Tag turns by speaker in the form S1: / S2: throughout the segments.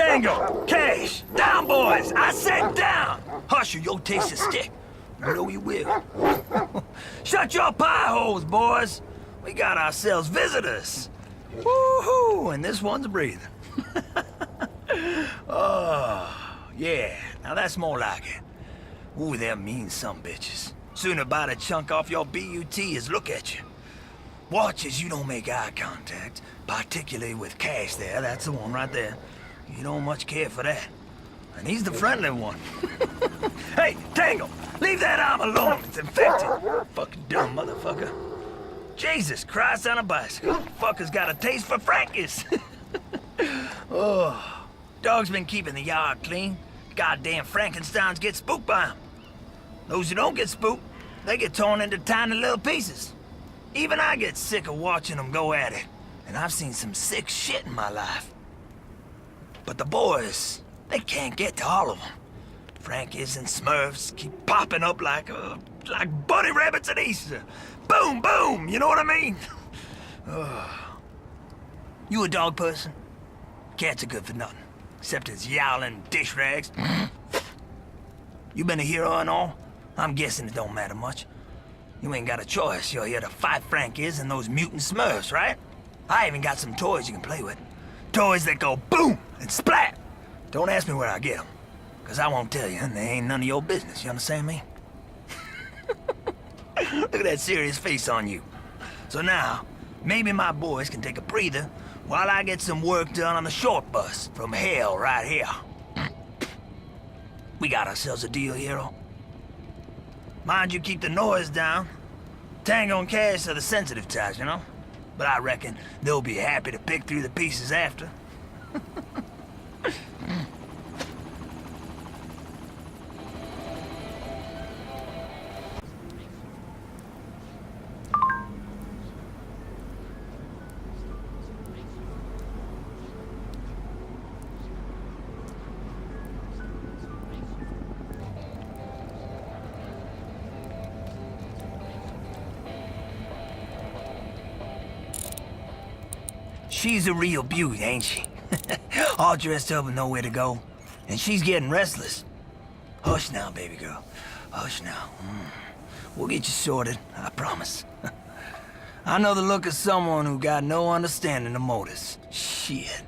S1: Tango! Cash! Down, boys! I said down! Hush or you'll taste the stick. You know you will. Shut your pie holes, boys! We got ourselves visitors. Woo-hoo! And this one's breathing. Oh, yeah. Now that's more like it. Ooh, them mean some bitches. Sooner bite a chunk off your BUT as look at you. Watch as you don't make eye contact, particularly with Cash there. That's the one right there. You don't much care for that. And he's the friendly one. Hey, Tango! Leave that arm alone. It's infected. Fucking dumb motherfucker. Jesus Christ on a bicycle. Fucker's got a taste for Frankies. Oh, dog's been keeping the yard clean. Goddamn Frankensteins get spooked by him. Those who don't get spooked, they get torn into tiny little pieces. Even I get sick of watching them go at it. And I've seen some sick shit in my life. But the boys, they can't get to all of them. Frankies and Smurfs keep popping up like bunny rabbits at Easter. Boom, boom, you know what I mean? You a dog person? Cats are good for nothing, except as yowling dish rags. You been a hero and all? I'm guessing it don't matter much. You ain't got a choice. You're here to fight Frankies and those mutant Smurfs, right? I even got some toys you can play with. Toys that go boom and splat. Don't ask me where I get them, because I won't tell you, and they ain't none of your business, you understand me? Look at that serious face on you. So now, maybe my boys can take a breather while I get some work done on the short bus from hell right here. We got ourselves a deal, hero. Mind you keep the noise down. Tango and Cash are the sensitive types, you know? But I reckon they'll be happy to pick through the pieces after. She's a real beaut, ain't she? All dressed up with nowhere to go. And she's getting restless. Hush now, baby girl. Hush now. We'll get you sorted, I promise. I know the look of someone who got no understanding of motors. Shit.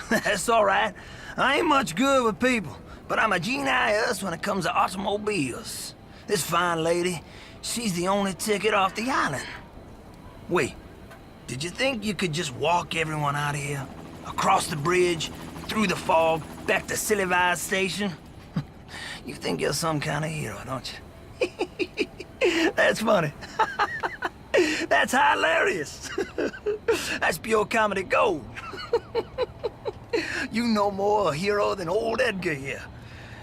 S1: That's all right. I ain't much good with people, but I'm a genius when it comes to automobiles. This fine lady, she's the only ticket off the island. Wait. Did you think you could just walk everyone out of here? Across the bridge, through the fog, back to Silly Station? You think you're some kind of hero, don't you? That's funny. That's hilarious. That's pure comedy gold. You no more a hero than old Edgar here.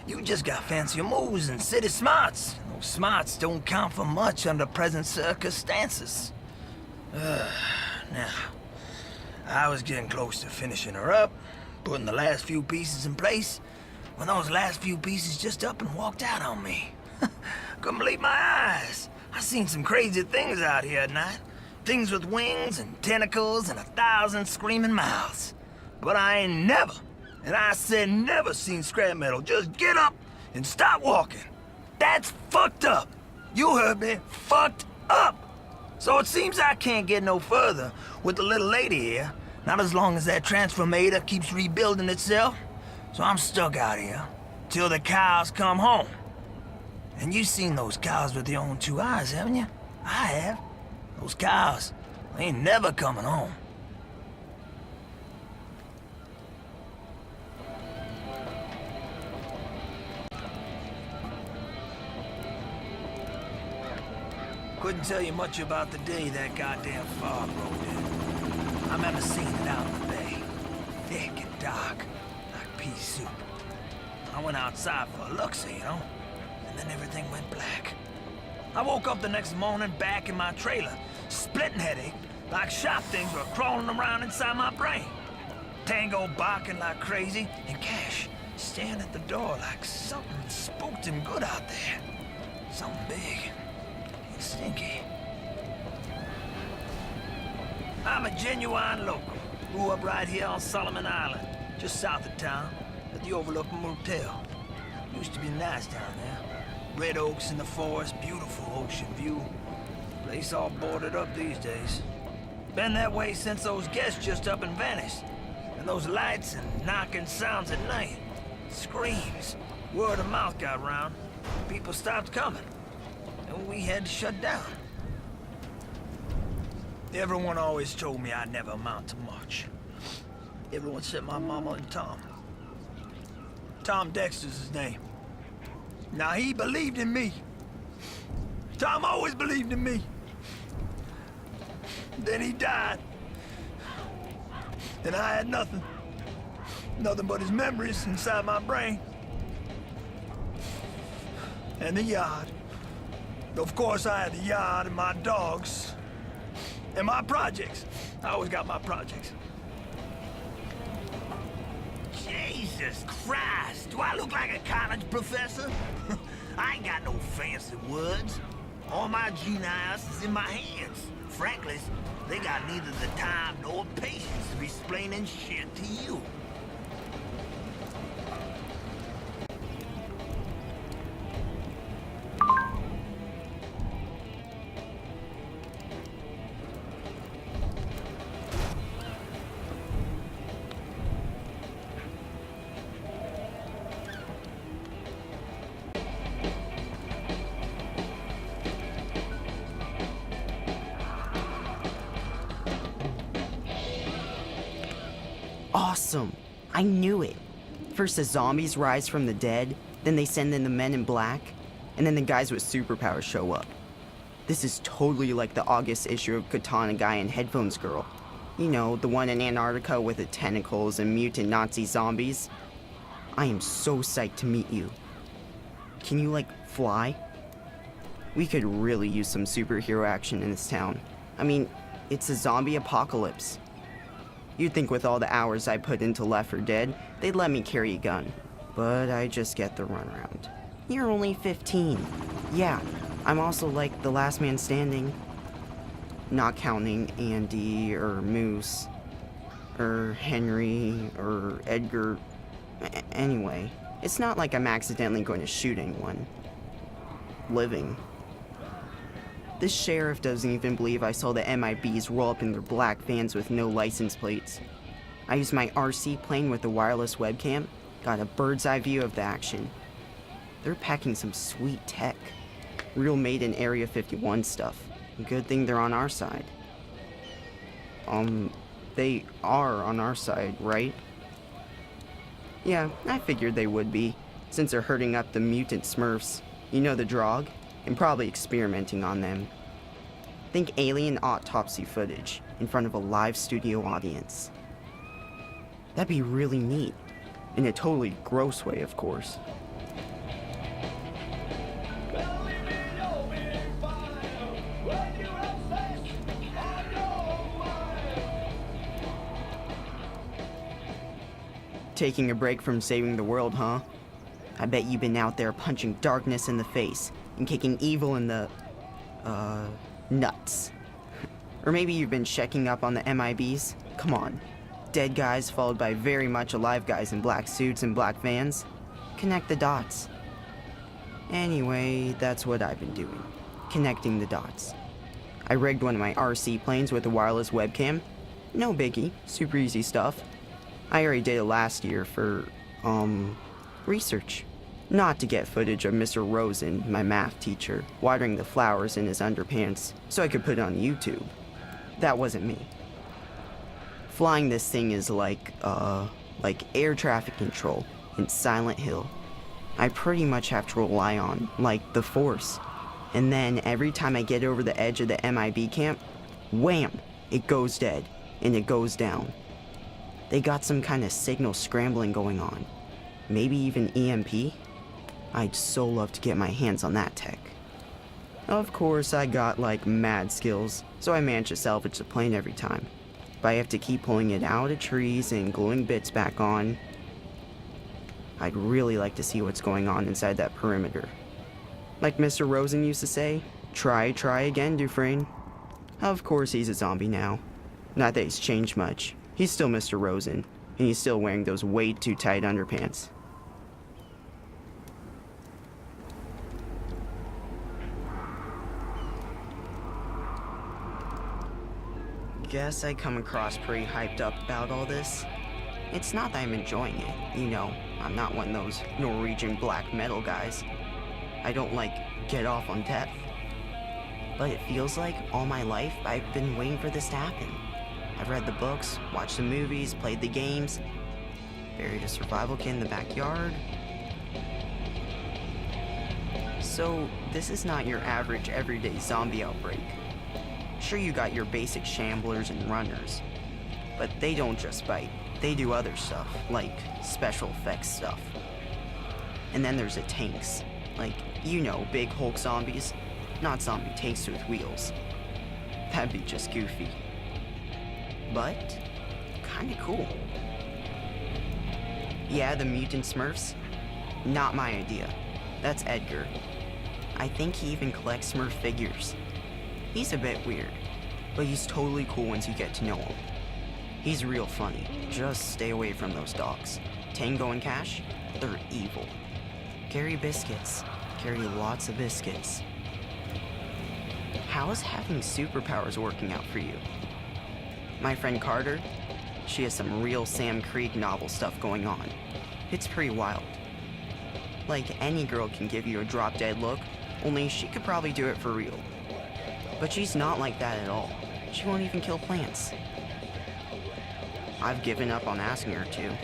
S1: You just got fancier moves and city smarts. Those smarts don't count for much under present circumstances. Now, I was getting close to finishing her up, putting the last few pieces in place, when those last few pieces just up and walked out on me. Couldn't believe my eyes. I seen some crazy things out here at night. Things with wings and tentacles and 1,000 screaming mouths. But I ain't never, and I said never seen scrap metal just get up and stop walking. That's fucked up. You heard me, fucked up. So it seems I can't get no further with the little lady here. Not as long as that transformator keeps rebuilding itself. So I'm stuck out here till the cows come home. And you've seen those cows with your own 2 eyes, haven't you? I have. Those cows, they ain't never coming home. Couldn't tell you much about the day that goddamn fog rolled in. I remember seeing it out in the bay. Thick and dark, like pea soup. I went outside for a look-see, you know? And then everything went black. I woke up the next morning back in my trailer, splitting headache, like sharp things were crawling around inside my brain. Tango barking like crazy, and Cash staring at the door like something spooked him good out there. Something big. Stinky. I'm a genuine local. Grew up right here on Solomon Island, just south of town, at at the Overlook Motel. Used to be nice down there. Red oaks in the forest, beautiful ocean view. Place all boarded up these days. Been that way since those guests just up and vanished. And those lights and knocking sounds at night. Screams. Word of mouth got round. People stopped coming. And we had to shut down. Everyone always told me I'd never amount to much. Everyone except my mama and Tom. Tom Dexter's his name. Now he believed in me. Tom always believed in me. Then he died. And I had nothing. Nothing but his memories inside my brain. And the yard. Of course I had the yard and my dogs. And my projects. I always got my projects. Jesus Christ! Do I look like a college professor? I ain't got no fancy words. All my genius is in my hands. Frankly, they got neither the time nor patience to be explaining shit to you.
S2: Awesome! I knew it! First the zombies rise from the dead, then they send in the men in black, and then the guys with superpowers show up. This is totally like the August issue of Katana Guy and Headphones Girl. You know, the one in Antarctica with the tentacles and mutant Nazi zombies. I am so psyched to meet you. Can you, like, fly? We could really use some superhero action in this town. I mean, it's a zombie apocalypse. You'd think with all the hours I put into Left 4 Dead, they'd let me carry a gun. But I just get the runaround. You're only 15. Yeah, I'm also like the last man standing. Not counting Andy, or Moose, or Henry, or Edgar. Anyway, it's not like I'm accidentally going to shoot anyone. Living. This sheriff doesn't even believe I saw the MIBs roll up in their black vans with no license plates. I used my RC plane with a wireless webcam, got a bird's eye view of the action. They're packing some sweet tech. Real made in Area 51 stuff. Good thing they're on our side. They are on our side, right? Yeah, I figured they would be, since they're herding up the mutant Smurfs. You know the drog? And probably experimenting on them. Think alien autopsy footage in front of a live studio audience. That'd be really neat. In a totally gross way, of course. Taking a break from saving the world, huh? I bet you've been out there punching darkness in the face and kicking evil in the, nuts. Or maybe you've been checking up on the MIBs? Come on. Dead guys followed by very much alive guys in black suits and black vans? Connect the dots. Anyway, that's what I've been doing. Connecting the dots. I rigged one of my RC planes with a wireless webcam. No biggie, super easy stuff. I already did it last year for, research. Not to get footage of Mr. Rosen, my math teacher, watering the flowers in his underpants so I could put it on YouTube. That wasn't me. Flying this thing is like air traffic control in Silent Hill. I pretty much have to rely on, like, the Force. And then every time I get over the edge of the MIB camp, wham! It goes dead, and it goes down. They got some kind of signal scrambling going on. Maybe even EMP? I'd so love to get my hands on that tech. Of course, I got, like, mad skills, so I managed to salvage the plane every time. But I have to keep pulling it out of trees and gluing bits back on. I'd really like to see what's going on inside that perimeter. Like Mr. Rosen used to say, try again, Dufresne. Of course he's a zombie now. Not that he's changed much. He's still Mr. Rosen, and he's still wearing those way too tight underpants. Guess I come across pretty hyped up about all this. It's not that I'm enjoying it, you know, I'm not one of those Norwegian black metal guys. I don't like get off on death. But it feels like all my life I've been waiting for this to happen. I've read the books, watched the movies, played the games, buried a survival kit in the backyard. So this is not your average everyday zombie outbreak. Sure, you got your basic shamblers and runners, but they don't just bite, they do other stuff, like special effects stuff. And then there's the tanks, like, you know, big Hulk zombies, not zombie tanks with wheels. That'd be just goofy. But, kinda cool. Yeah, the mutant Smurfs? Not my idea. That's Edgar. I think he even collects Smurf figures. He's a bit weird, but he's totally cool once you get to know him. He's real funny. Just stay away from those dogs. Tango and Cash, they're evil. Carry biscuits. Carry lots of biscuits. How is having superpowers working out for you? My friend Carter, she has some real Sam Creek novel stuff going on. It's pretty wild. Like, any girl can give you a drop-dead look, only she could probably do it for real. But she's not like that at all. She won't even kill plants. I've given up on asking her to.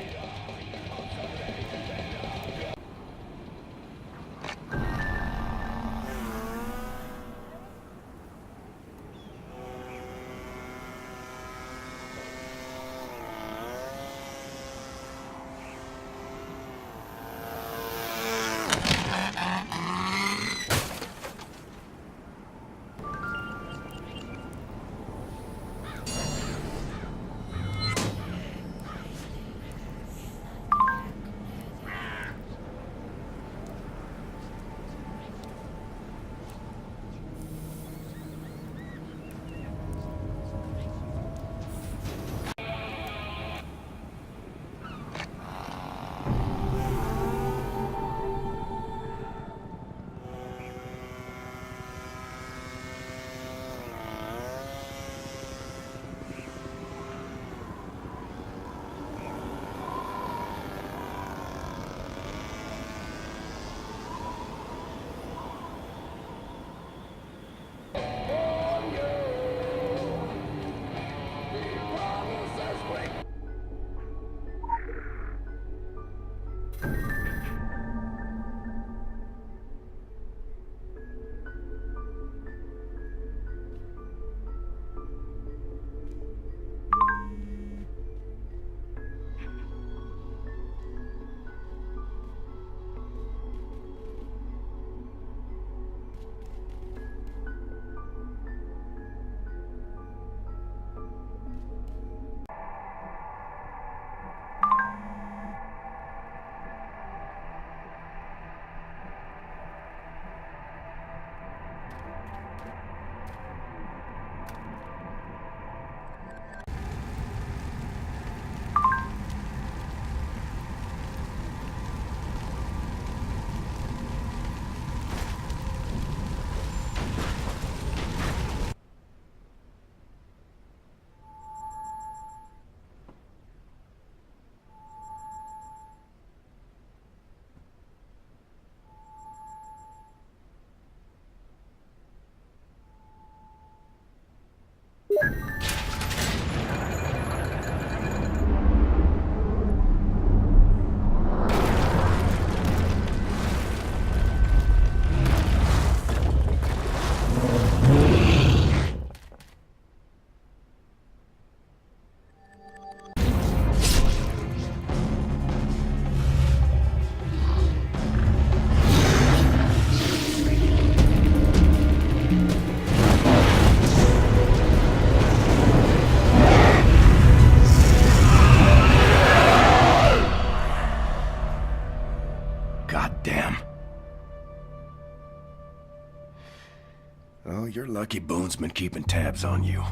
S3: Well, you're lucky Boone's been keeping tabs on you,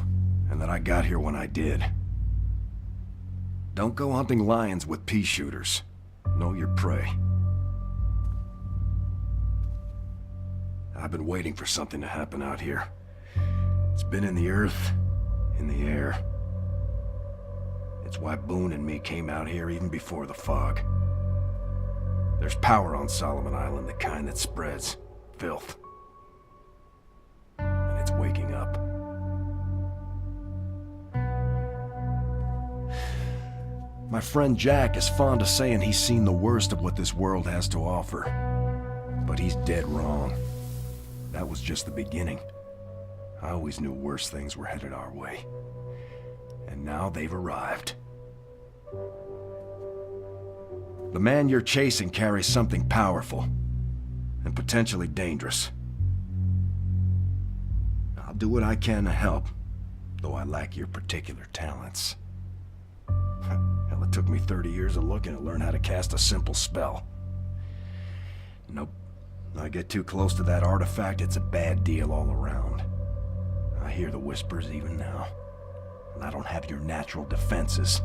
S3: and that I got here when I did. Don't go hunting lions with pea shooters. Know your prey. I've been waiting for something to happen out here. It's been in the earth, in the air. It's why Boone and me came out here even before the fog. There's power on Solomon Island, the kind that spreads. Filth. And it's waking up. My friend Jack is fond of saying he's seen the worst of what this world has to offer. But he's dead wrong. That was just the beginning. I always knew worse things were headed our way. And now they've arrived. The man you're chasing carries something powerful. And potentially dangerous. I'll do what I can to help, though I lack your particular talents. Hell, it took me 30 years of looking to learn how to cast a simple spell. Nope. I get too close to that artifact, it's a bad deal all around. I hear the whispers even now. And I don't have your natural defenses.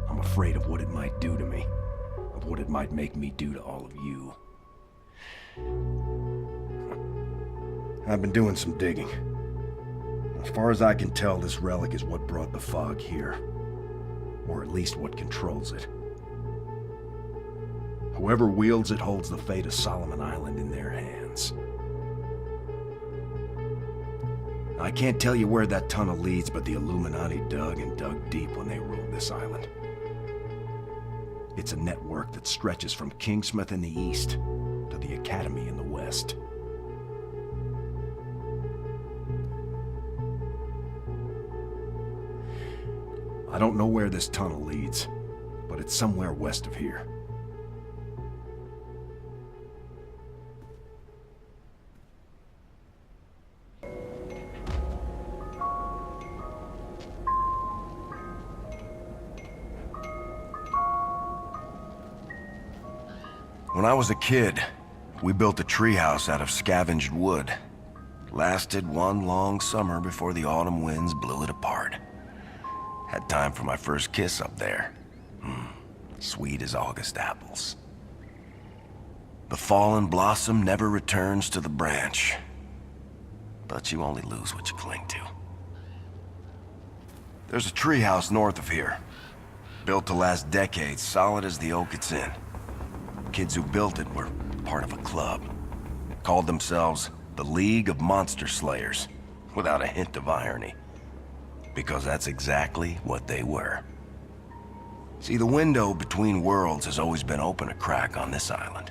S3: I'm afraid of what it might do to me. Of what it might make me do to all of you. I've been doing some digging. As far as I can tell, this relic is what brought the fog here. Or at least what controls it. Whoever wields it holds the fate of Solomon Island in their hands. I can't tell you where that tunnel leads, but the Illuminati dug and dug deep when they ruled this island. It's a network that stretches from Kingsmouth in the east to the Academy in the west. I don't know where this tunnel leads, but it's somewhere west of here. When I was a kid, we built a treehouse out of scavenged wood. Lasted one long summer before the autumn winds blew it apart. Had time for my first kiss up there. Sweet as August apples. The fallen blossom never returns to the branch. But you only lose what you cling to. There's a treehouse north of here. Built to last decades, solid as the oak it's in. Kids who built it were part of a club. Called themselves the League of Monster Slayers, without a hint of irony. Because that's exactly what they were. See, the window between worlds has always been open a crack on this island.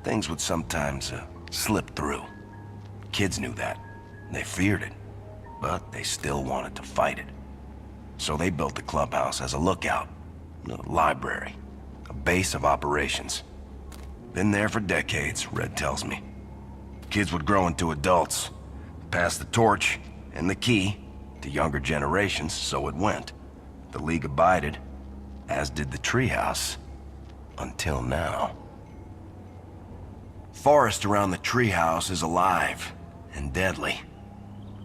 S3: Things would sometimes slip through. Kids knew that. They feared it. But they still wanted to fight it. So they built the clubhouse as a lookout, a library, a base of operations. Been there for decades, Red tells me. Kids would grow into adults, pass the torch and the key to younger generations, so it went. The League abided, as did the treehouse, until now. Forest around the treehouse is alive and deadly.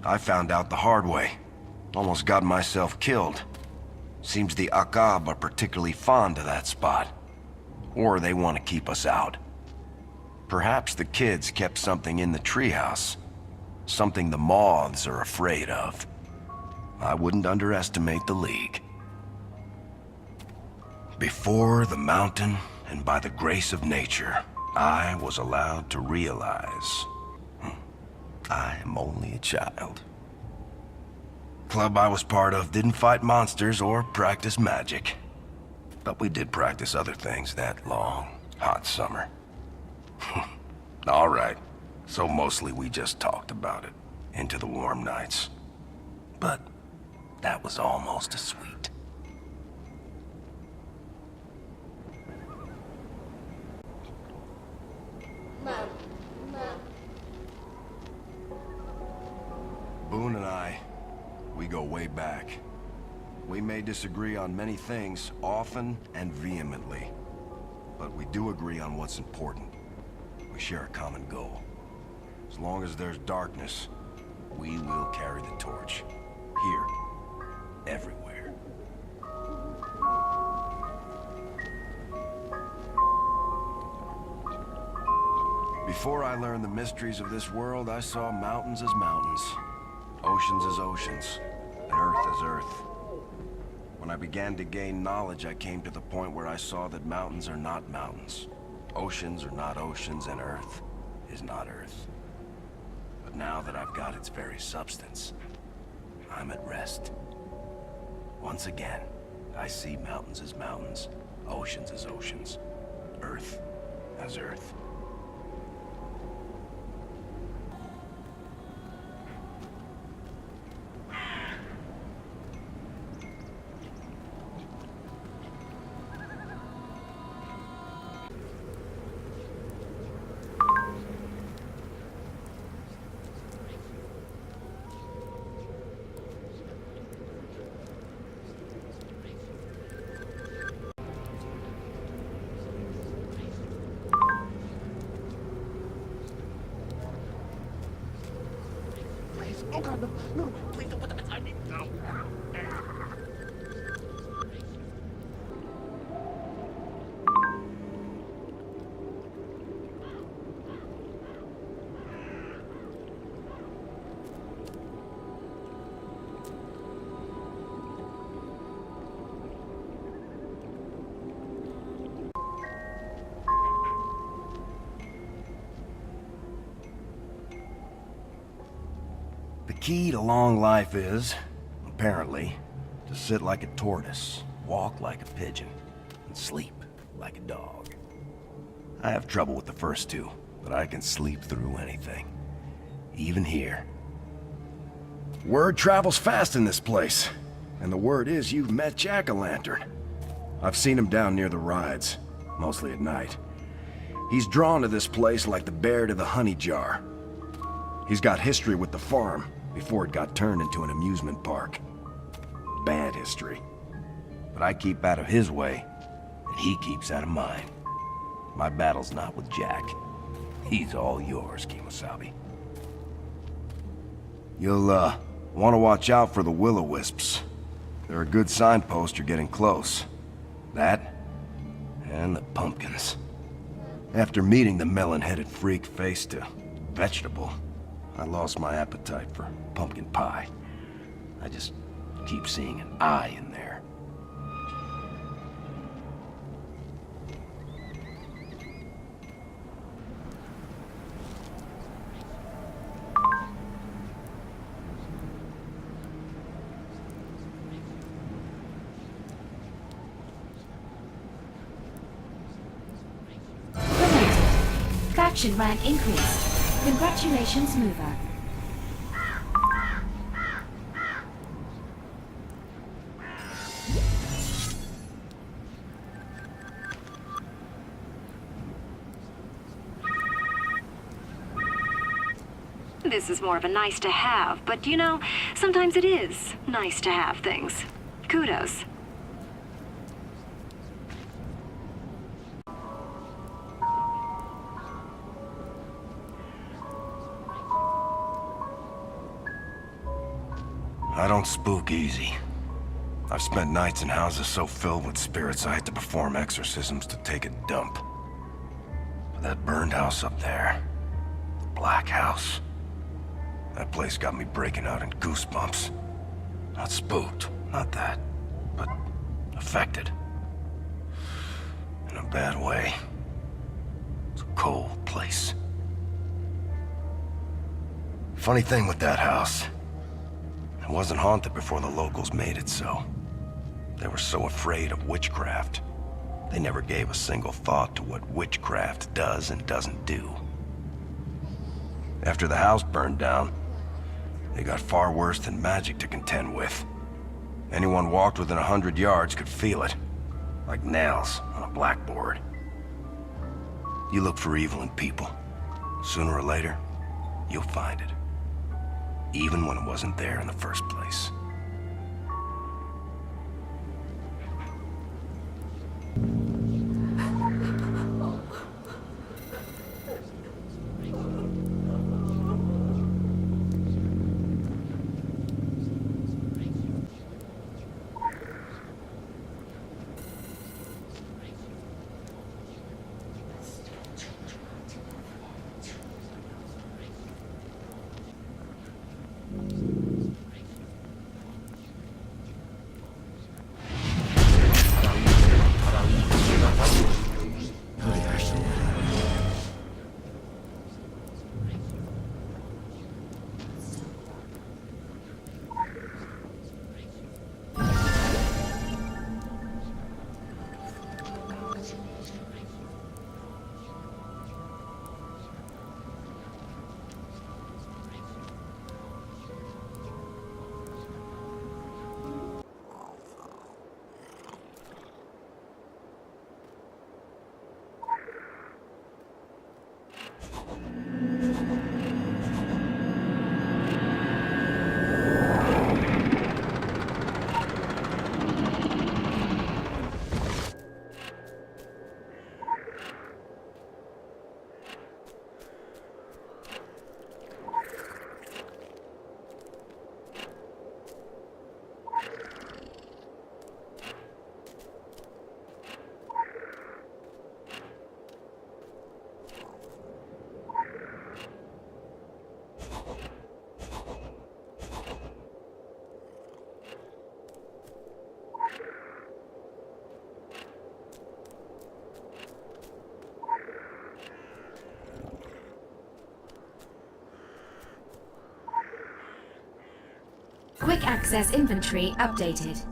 S3: I found out the hard way. Almost got myself killed. Seems the Akab are particularly fond of that spot. Or they want to keep us out. Perhaps the kids kept something in the treehouse. Something the moths are afraid of. I wouldn't underestimate the League. Before the mountain, and by the grace of nature, I was allowed to realize I am only a child. Club I was part of didn't fight monsters or practice magic. But we did practice other things that long, hot summer. All right. So mostly we just talked about it into the warm nights. But that was almost as sweet.
S4: Mom.
S3: Boone and I, we go way back. We may disagree on many things, often and vehemently. But we do agree on what's important. We share a common goal. As long as there's darkness, we will carry the torch. Here. Everywhere. Before I learned the mysteries of this world, I saw mountains as mountains, oceans as oceans, and earth as earth. When I began to gain knowledge, I came to the point where I saw that mountains are not mountains, oceans are not oceans, and earth is not earth. But now that I've got its very substance, I'm at rest. Once again, I see mountains as mountains, oceans as oceans, earth as earth.
S4: Oh god, no, no, please don't put them inside me. No.
S3: The key to long life is, apparently, to sit like a tortoise, walk like a pigeon, and sleep like a dog. I have trouble with the first two, but I can sleep through anything. Even here. Word travels fast in this place, and the word is you've met Jack-o'-lantern. I've seen him down near the rides, mostly at night. He's drawn to this place like the bear to the honey jar. He's got history with the farm before it got turned into an amusement park. Bad history. But I keep out of his way, and he keeps out of mine. My battle's not with Jack. He's all yours, Kimosabe. You'll, want to watch out for the will-o'-wisps. They're a good signpost you're getting close. That, and the pumpkins. After meeting the melon-headed freak face to vegetable, I lost my appetite for pumpkin pie. I just keep seeing an eye in there.
S5: Faction rank increased. Congratulations, mover.
S6: This is more of a nice to have, but you know, sometimes it is nice to have things. Kudos.
S3: I don't spook easy. I've spent nights in houses so filled with spirits I had to perform exorcisms to take a dump. But that burned house up there, the Black House, that place got me breaking out in goosebumps. Not spooked, not that, but affected. In a bad way. It's a cold place. Funny thing with that house. It wasn't haunted before the locals made it so. They were so afraid of witchcraft. They never gave a single thought to what witchcraft does and doesn't do. After the house burned down, they got far worse than magic to contend with. Anyone walked within 100 yards could feel it, like nails on a blackboard. You look for evil in people. Sooner or later, you'll find it. Even when it wasn't there in the first place.
S5: Quick access inventory updated.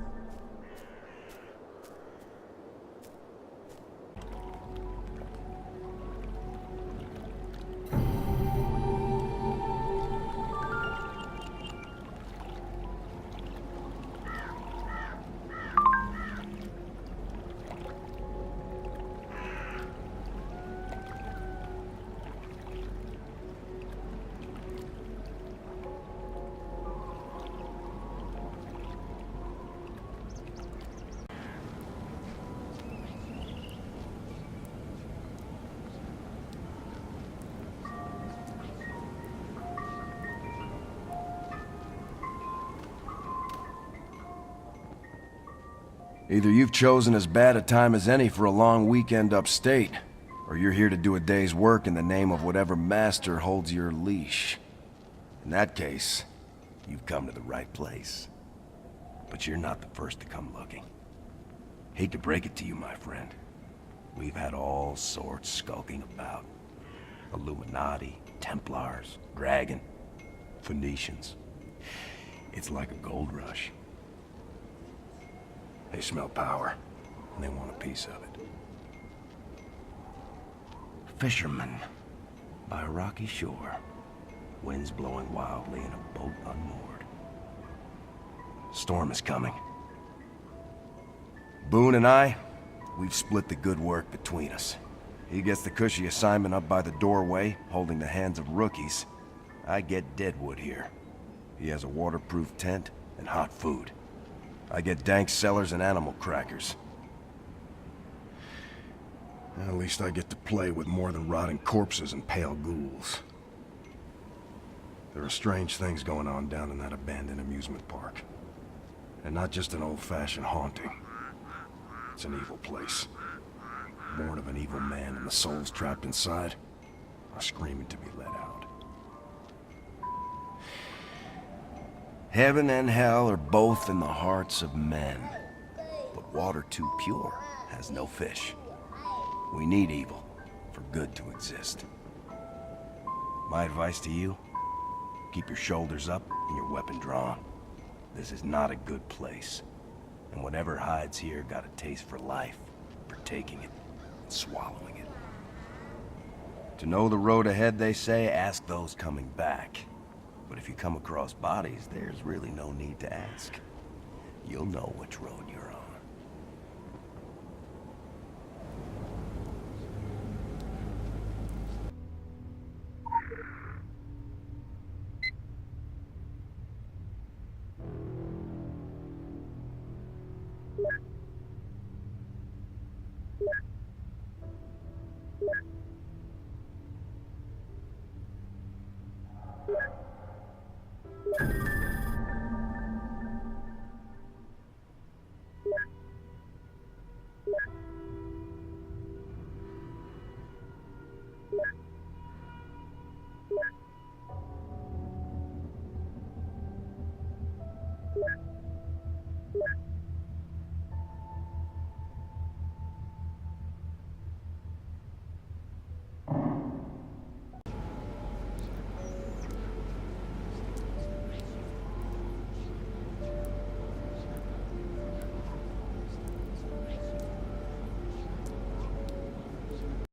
S3: Either you've chosen as bad a time as any for a long weekend upstate, or you're here to do a day's work in the name of whatever master holds your leash. In that case, you've come to the right place. But you're not the first to come looking. Hate to break it to you, my friend. We've had all sorts skulking about. Illuminati, Templars, Dragon, Phoenicians. It's like a gold rush. They smell power, and they want a piece of it. Fishermen, by a rocky shore, winds blowing wildly in a boat unmoored. Storm is coming. Boone and I, we've split the good work between us. He gets the cushy assignment up by the doorway, holding the hands of rookies. I get Deadwood here. He has a waterproof tent and hot food. I get dank cellars and animal crackers. At least I get to play with more than rotting corpses and pale ghouls. There are strange things going on down in that abandoned amusement park. And not just an old-fashioned haunting. It's an evil place. Born of an evil man, and the souls trapped inside are screaming to be let out. Heaven and hell are both in the hearts of men. But water too pure has no fish. We need evil for good to exist. My advice to you, keep your shoulders up and your weapon drawn. This is not a good place. And whatever hides here got a taste for life, for taking it, and swallowing it. To know the road ahead, they say, ask those coming back. But if you come across bodies, there's really no need to ask. You'll know which road you're on.